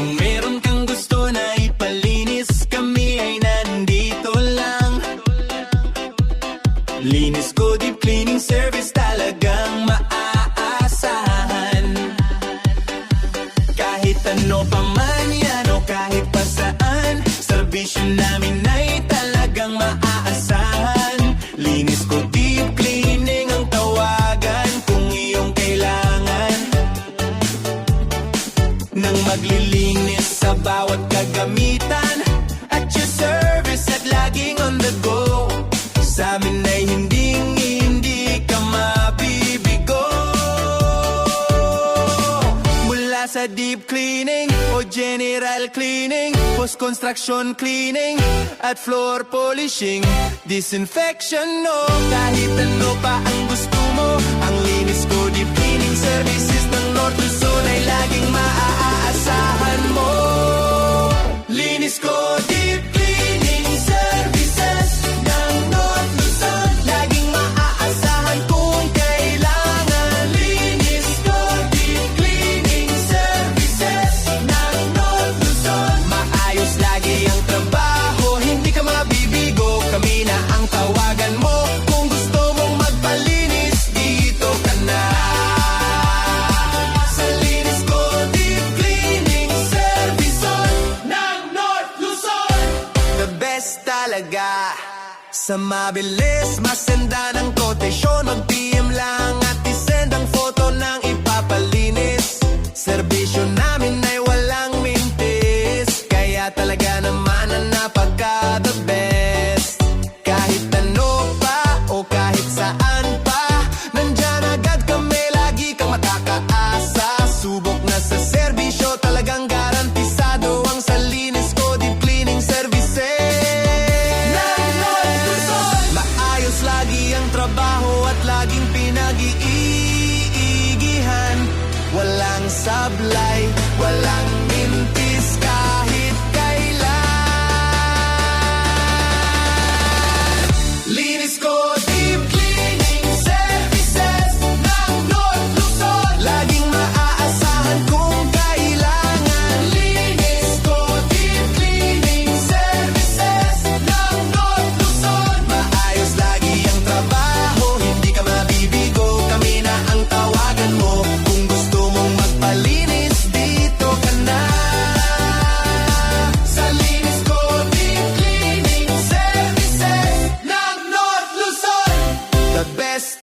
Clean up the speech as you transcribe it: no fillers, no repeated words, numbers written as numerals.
Kung meron kang gusto na ipalinis, kami ay nandito lang. Linis ko Deep Cleaning Service, talagang maaasahan. Kahit ano pa man yan o kahit pa saan, serbisyo namin ay talagang maaasahan. Linis ko Deep Cleaning ang tawagan kung iyong kailangan nang maglilinis sa bawat kagamitan. At your service at laging on the go, sa amin ay hindi ka mabibigo. Mula sa deep cleaning o general cleaning, post-construction cleaning at floor polishing, disinfection o kahit ano pa ang gusto mo, ang linis ko Deep Cleaning Services ng North Luzon ay laging maaasahan mo. Linis ko Deep Cleaning Services ng North Luzon, laging maaasahan kung kailangan. Linis ko Deep Cleaning Services ng North Luzon, maayos lagi ang trabaho, hindi ka mabibigo, kami na ang tawagan mo. Kung gusto mong magpalinis, dito ka na. Sa Linis ko Deep Cleaning Services ng North Luzon, the best talaga. Sa mabilis, masenda ng quotation, mag-PM lang at isend ang photo ng ipapalinis. Serbisyo namin ay walang mintis, kaya talaga naman ang napaka-the best. Kahit ano pa o kahit saan pa, nandyan agad kami, lagi kang makakaasa. Subok na sa serbisyo, talagang garantisado ang sa Linis ko Deep Cleaning Services ng North Luzon. Maayos lagi ang trabaho at laging pinag-iigihan. Walang sablay, walang